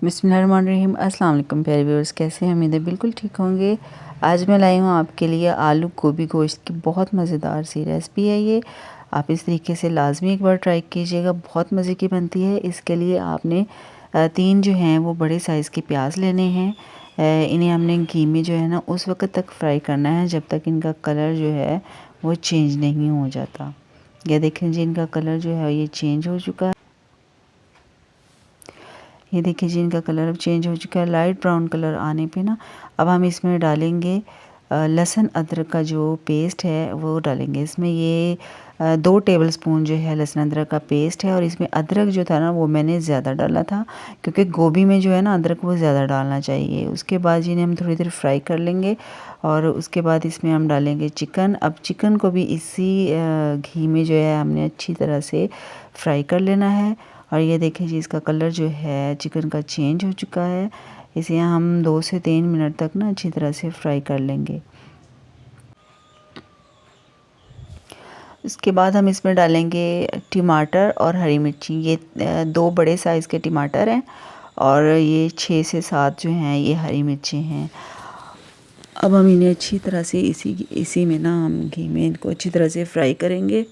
बिस्मिल्लाहिर्रहमानिर्रहीम। अस्सलाम वालेकुम प्यारे व्यूअर्स, कैसे हैं? उम्मीद है बिल्कुल ठीक होंगे। आज मैं लाई हूँ आपके लिए आलू गोभी गोश्त की बहुत मज़ेदार सी रेसिपी है ये। आप इस तरीके से लाजमी एक बार ट्राई कीजिएगा, बहुत मज़े की बनती है। इसके लिए आपने 3 जो हैं वो बड़े साइज़ के प्याज लेने हैं। इन्हें हमने घी में जो है ना उस वक्त तक फ्राई करना है जब तक इनका कलर जो है वो चेंज नहीं हो जाता। ये देखें जी, इनका कलर जो है ये चेंज हो चुका है। ये देखिए जी, इनका कलर अब चेंज हो चुका है। लाइट ब्राउन कलर आने पे ना अब हम इसमें डालेंगे लहसुन अदरक का जो पेस्ट है वो डालेंगे इसमें। ये 2 टेबलस्पून जो है लहसुन अदरक का पेस्ट है। और इसमें अदरक जो था ना वो मैंने ज़्यादा डाला था, क्योंकि गोभी में जो है ना अदरक वो ज़्यादा डालना चाहिए। उसके बाद जिन्हें हम थोड़ी देर फ्राई कर लेंगे और उसके बाद इसमें हम डालेंगे चिकन। अब चिकन को भी इसी घी में जो है हमने अच्छी तरह से फ्राई कर लेना है। और ये देखिए जी, इसका कलर जो है चिकन का चेंज हो चुका है। इसे हम 2 से 3 मिनट तक ना अच्छी तरह से फ्राई कर लेंगे। इसके बाद हम इसमें डालेंगे टमाटर और हरी मिर्ची। ये 2 बड़े साइज़ के टमाटर हैं और ये 6 से 7 जो हैं ये हरी मिर्ची हैं। अब हम इन्हें अच्छी तरह से इसी में ना हम घी में इनको अच्छी तरह से फ्राई करेंगे।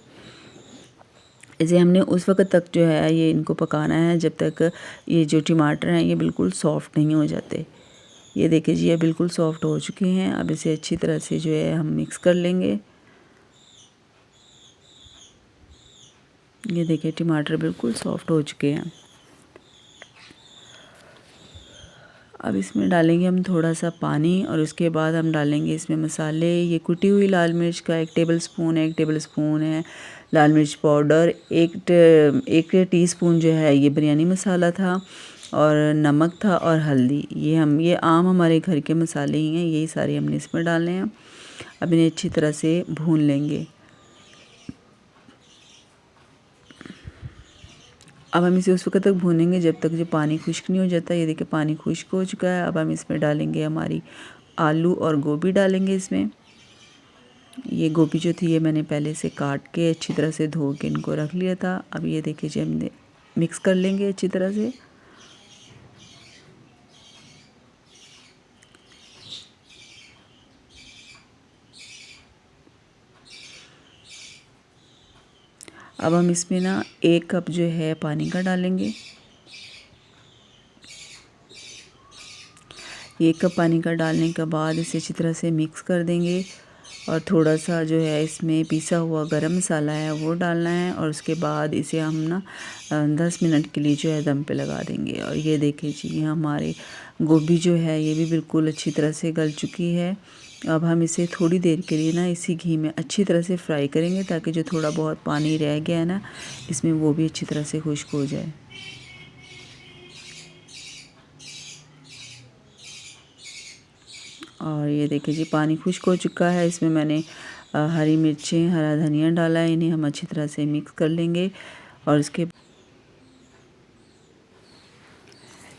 इसे हमने उस वक्त तक जो है ये इनको पकाना है जब तक ये जो टमाटर हैं ये बिल्कुल सॉफ़्ट नहीं हो जाते। ये देखिए जी, ये बिल्कुल सॉफ़्ट हो चुके हैं। अब इसे अच्छी तरह से जो है हम मिक्स कर लेंगे। ये देखिए टमाटर बिल्कुल सॉफ़्ट हो चुके हैं। अब इसमें डालेंगे हम थोड़ा सा पानी और उसके बाद हम डालेंगे इसमें मसाले। ये कुटी हुई लाल मिर्च का 1 टेबलस्पून है, 1 टेबलस्पून है लाल मिर्च पाउडर, 1 टीस्पून जो है ये बिरयानी मसाला था और नमक था और हल्दी। ये आम हमारे घर के मसाले ही हैं, यही सारे हमने इसमें डालने हैं। अब इन्हें अच्छी तरह से भून लेंगे। अब हम इसे उस वक्त तक भूनेंगे जब तक जो पानी खुश्क नहीं हो जाता। ये देखिए पानी खुश्क हो चुका है। अब हम इसमें डालेंगे हमारी आलू और गोभी डालेंगे इसमें। ये गोभी जो थी ये मैंने पहले से काट के अच्छी तरह से धो के इनको रख लिया था। अब ये देखिए जी, हमने मिक्स कर लेंगे अच्छी तरह से। अब हम इसमें ना 1 कप जो है पानी का डालेंगे। 1 कप पानी का डालने के बाद इसे अच्छी तरह से मिक्स कर देंगे और थोड़ा सा जो है इसमें पिसा हुआ गरम मसाला है वो डालना है। और उसके बाद इसे हम ना 10 मिनट के लिए जो है दम पे लगा देंगे। और ये देखिए जी, हमारे गोभी जो है ये भी बिल्कुल अच्छी तरह से गल चुकी है। अब हम इसे थोड़ी देर के लिए ना इसी घी में अच्छी तरह से फ्राई करेंगे ताकि जो थोड़ा बहुत पानी रह गया है ना इसमें वो भी अच्छी तरह से खुश्क हो जाए। और ये देखिए जी, पानी खुश्क हो चुका है। इसमें मैंने हरी मिर्चें, हरा धनिया डाला है। इन्हें हम अच्छी तरह से मिक्स कर लेंगे और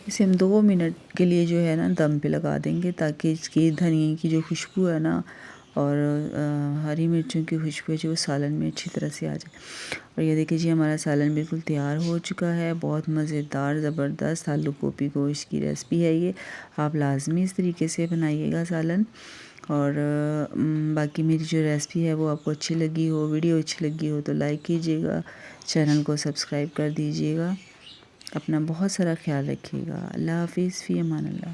इसे हम 2 मिनट के लिए जो है ना दम पे लगा देंगे ताकि इसकी धनिए की जो खुशबू है ना और हरी मिर्चों की खुशबू है जो वो सालन में अच्छी तरह से आ जाए। और ये देखिए जी, हमारा सालन बिल्कुल तैयार हो चुका है। बहुत मज़ेदार ज़बरदस्त आलू गोभी गोश्त की रेसिपी है ये। आप लाजमी इस तरीके से बनाइएगा सालन। और बाकी मेरी जो रेसिपी है वो आपको अच्छी लगी हो, वीडियो अच्छी लगी हो तो लाइक कीजिएगा, चैनल को सब्सक्राइब कर दीजिएगा। अपना बहुत सारा ख्याल रखिएगा। अल्लाह हाफ़िज़, फ़ी अमान अल्लाह।